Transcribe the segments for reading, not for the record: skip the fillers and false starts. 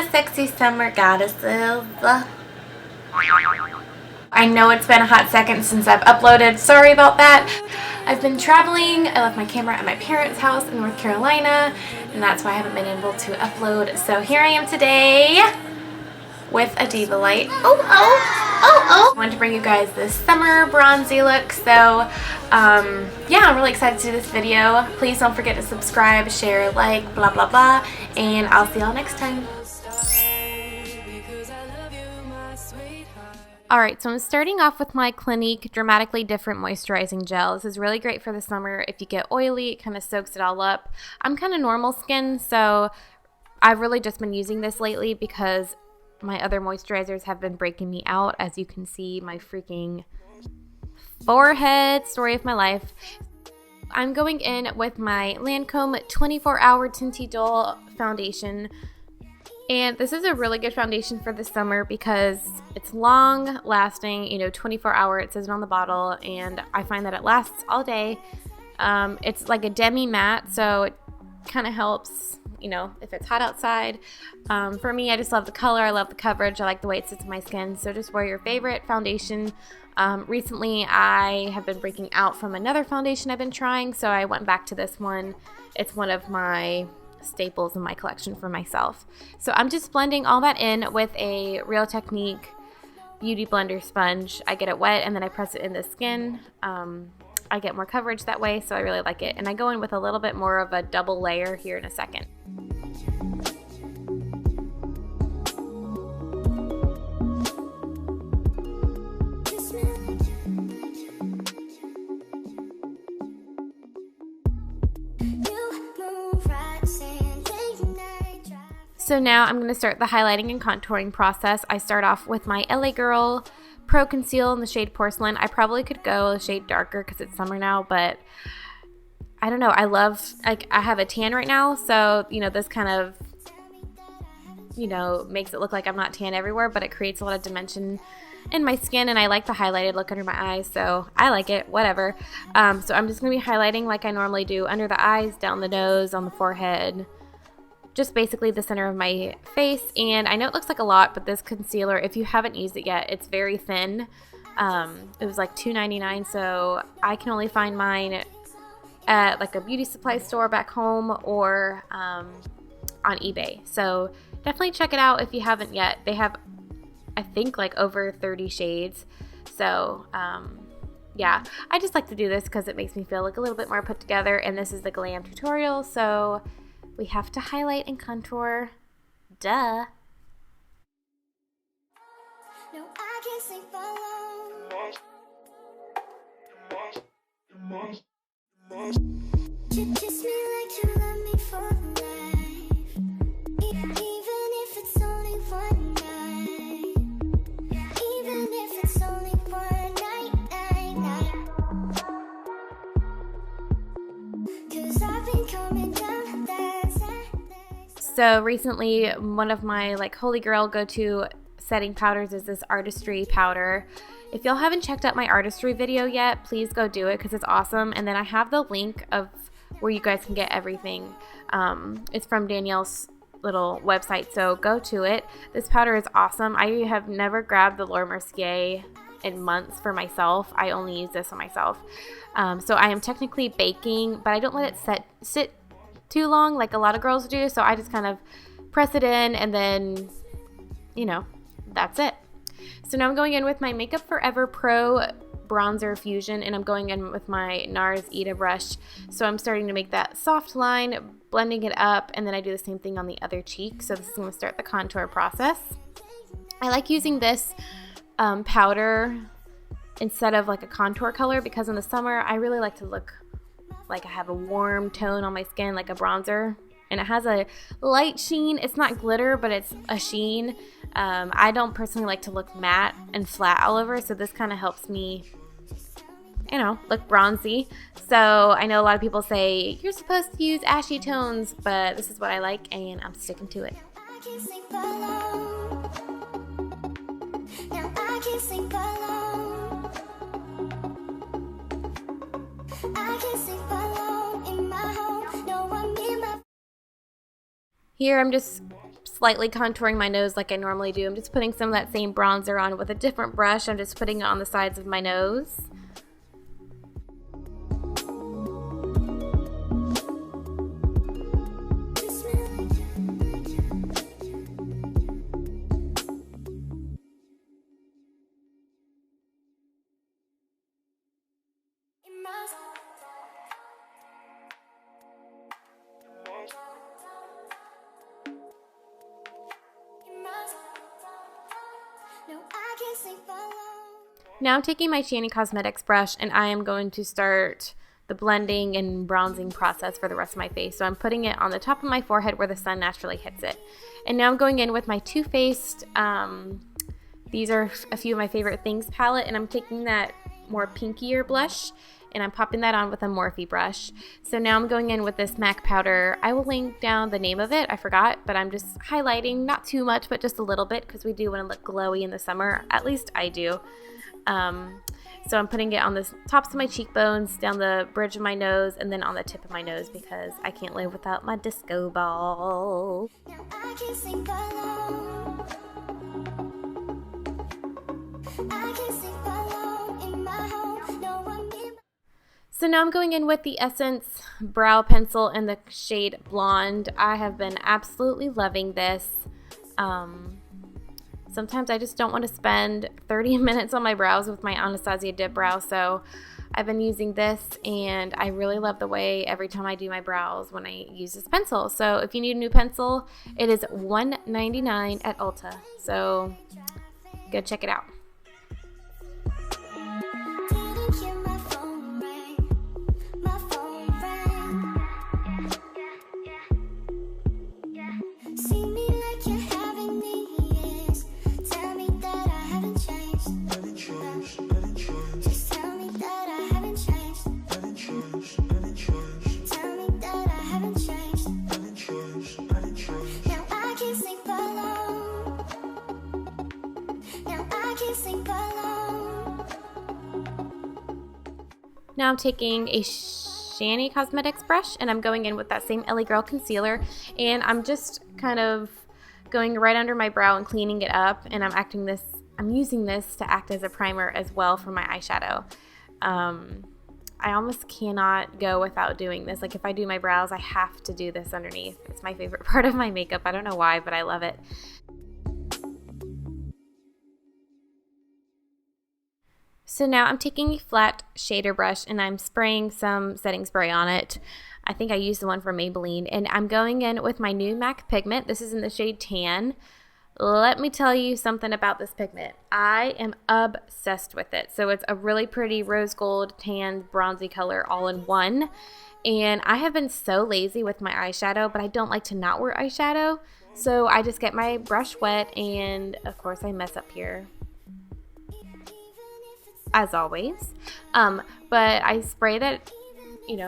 my sexy summer goddesses. I know it's been a hot second since I've uploaded. Sorry about that. I've been traveling. I left my camera at my parents' house in North Carolina, and that's why I haven't been able to upload. So here I am today with a diva light. I wanted to bring you guys this summer bronzy look. So yeah, I'm really excited to do this video. Please don't forget to subscribe, share, like, blah blah blah, and I'll see y'all next time. Alright, so I'm starting off with my Clinique Dramatically Different Moisturizing Gel. This is really great for the summer. If you get oily, it kind of soaks it all up. I'm kind of normal skin, so I've really just been using this lately because my other moisturizers have been breaking me out. As you can see, my freaking forehead, story of my life. I'm going in with my Lancome 24-Hour Tint Idole foundation. And this is a really good foundation for the summer because it's long lasting, you know, 24-hour, it says it on the bottle, and I find that it lasts all day. It's like a demi matte, so it kind of helps, you know, if it's hot outside. For me, I just love the color, I love the coverage, I like the way it sits on my skin, so just wear your favorite foundation. Recently, I have been breaking out from another foundation I've been trying, so I went back to this one. It's one of my staples in my collection for myself. So I'm just blending all that in with a Real Technique beauty blender sponge. I get it wet and then I press it in the skin. I get more coverage that way, so I really like it. And I go in with a little bit more of a double layer here in a second. So now I'm going to start the highlighting and contouring process. I start off with my LA Girl Pro Conceal in the shade Porcelain. I probably could go a shade darker because it's summer now, but I don't know. I love, like, I have a tan right now, so, you know, this kind of, you know, makes it look like I'm not tan everywhere, but it creates a lot of dimension in my skin, and I like the highlighted look under my eyes, so I like it, whatever. So I'm just going to be highlighting like I normally do under the eyes, down the nose, on the forehead, just basically the center of my face. And I know it looks like a lot, but this concealer, if you haven't used it yet, it's very thin. It was like $2.99, so I can only find mine at like a beauty supply store back home or on eBay. So definitely check it out if you haven't yet. They have, I think, like over 30 shades. So yeah, I just like to do this because it makes me feel like a little bit more put together. And this is the Glam tutorial, so we have to highlight and contour. Duh. No, I can't sing for long. You kiss me like you love me for life. Even if it's only one night. Even if it's only one night. 'Cause I've been coming down that. So recently, one of my like holy grail go-to setting powders is this Artistry powder. If y'all haven't checked out my Artistry video yet, please go do it because it's awesome. And then I have the link of where you guys can get everything. It's from Danielle's little website, so go to it. This powder is awesome. I have never grabbed the Laura Mercier in months for myself. I only use this on myself. So I am technically baking, but I don't let it sit too long like a lot of girls do, so I just kind of press it in and then, you know, that's it. So now I'm going in with my Makeup Forever Pro Bronzer Fusion, and I'm going in with my NARS Ida brush. So I'm starting to make that soft line, blending it up, and then I do the same thing on the other cheek. So this is going to start the contour process. I like using this powder instead of like a contour color because in the summer I really like to look like I have a warm tone on my skin, like a bronzer, and it has a light sheen. It's not glitter, but it's a sheen. I don't personally like to look matte and flat all over, so this kind of helps me, you know, look bronzy. So I know a lot of people say you're supposed to use ashy tones, but this is what I like, and I'm sticking to it. I can't sing for long. Now I can't sing for long. I can't sing for long in my home. No one near my. Here I'm just slightly contouring my nose like I normally do. I'm just putting some of that same bronzer on with a different brush. I'm just putting it on the sides of my nose. Now I'm taking my Nyne Cosmetics brush and I am going to start the blending and bronzing process for the rest of my face. So I'm putting it on the top of my forehead where the sun naturally hits it. And now I'm going in with my Too Faced, these are a few of my favorite things palette, and I'm taking that more pinkier blush and I'm popping that on with a Morphe brush. So now I'm going in with this MAC powder. I will link down the name of it, I forgot, but I'm just highlighting, not too much, but just a little bit because we do want to look glowy in the summer. At least I do. So I'm putting it on the tops of my cheekbones, down the bridge of my nose, and then on the tip of my nose because I can't live without my disco ball. Now I can sing alone. I can sing alone in my home. No one near. So now I'm going in with the Essence brow pencil in the shade Blonde. I have been absolutely loving this. Sometimes I just don't want to spend 30 minutes on my brows with my Anastasia Dip Brow, so I've been using this, and I really love the way every time I do my brows when I use this pencil. So if you need a new pencil, it is $1.99 at Ulta, so go check it out. Now I'm taking a Nyne Cosmetics brush and I'm going in with that same LA Girl concealer, and I'm just kind of going right under my brow and cleaning it up, and I'm using this to act as a primer as well for my eyeshadow. I almost cannot go without doing this. Like if I do my brows, I have to do this underneath. It's my favorite part of my makeup. I don't know why, but I love it. So now I'm taking a flat shader brush and I'm spraying some setting spray on it. I think I used the one from Maybelline, and I'm going in with my new MAC pigment. This is in the shade Tan. Let me tell you something about this pigment. I am obsessed with it. So it's a really pretty rose gold, tan, bronzy color all in one. And I have been so lazy with my eyeshadow, but I don't like to not wear eyeshadow. So I just get my brush wet, and of course I mess up here, as always. But I spray that,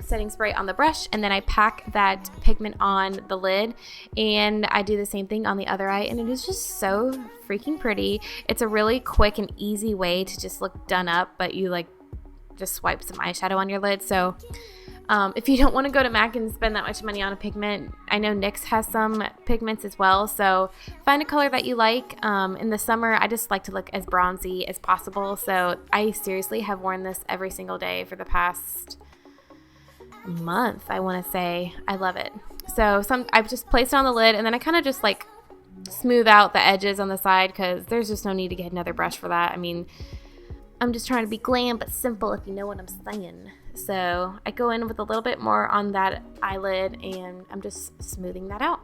setting spray on the brush, and then I pack that pigment on the lid, and I do the same thing on the other eye, and it is just so freaking pretty. It's a really quick and easy way to just look done up, but you just swipe some eyeshadow on your lid. So if you don't want to go to MAC and spend that much money on a pigment, I know NYX has some pigments as well, so find a color that you like. In the summer, I just like to look as bronzy as possible, so I seriously have worn this every single day for the past month, I want to say. I love it. So I've just placed it on the lid, and then I kind of just smooth out the edges on the side because there's just no need to get another brush for that. I mean, I'm just trying to be glam but simple, if you know what I'm saying. So I go in with a little bit more on that eyelid, and I'm just smoothing that out.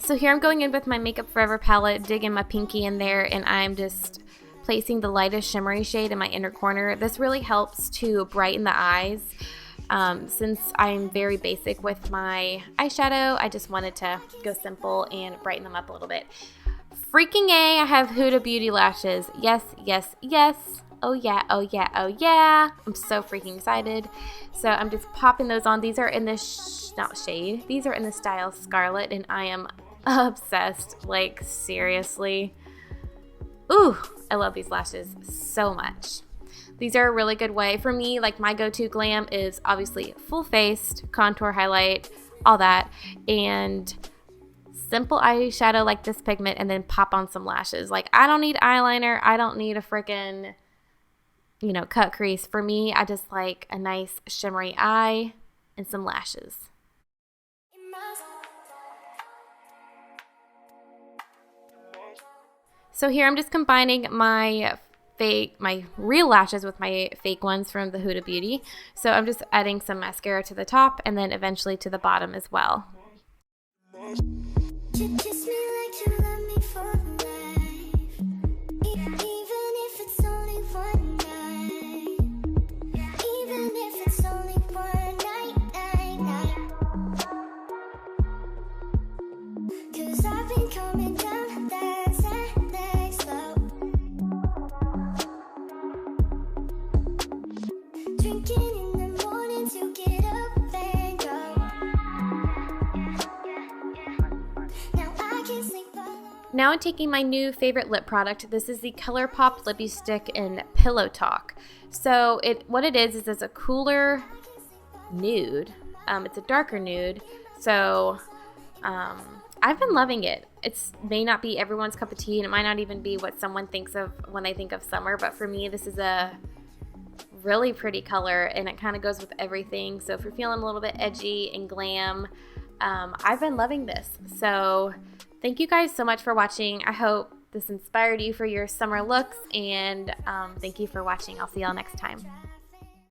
So here I'm going in with my Makeup Forever palette, digging my pinky in there, and I'm just placing the lightest shimmery shade in my inner corner. This really helps to brighten the eyes. Since I'm very basic with my eyeshadow, I just wanted to go simple and brighten them up a little bit. Freaking A, I have Huda Beauty lashes. Yes, yes, yes. Oh yeah, oh yeah, oh yeah. I'm so freaking excited. So I'm just popping those on. These are in the, not shade, these are in the style Scarlett, and I am obsessed, like seriously. Ooh, I love these lashes so much. These are a really good way for me. Like my go-to glam is obviously full-faced, contour, highlight, all that, and simple eyeshadow like this pigment, and then pop on some lashes. Like I don't need eyeliner. I don't need a freaking, you know, cut crease. For me, I just like a nice shimmery eye and some lashes. So here I'm just combining my real lashes with my fake ones from the Huda Beauty. So I'm just adding some mascara to the top and then eventually to the bottom as well. Now I'm taking my new favorite lip product. This is the ColourPop Lippie Stick in Pillow Talk. So what it is it's a cooler nude. It's a darker nude. So I've been loving it. It may not be everyone's cup of tea, and it might not even be what someone thinks of when they think of summer, but for me this is a really pretty color, and it kind of goes with everything. So if you're feeling a little bit edgy and glam, I've been loving this. So thank you guys so much for watching. I hope this inspired you for your summer looks, and thank you for watching. I'll see y'all next time.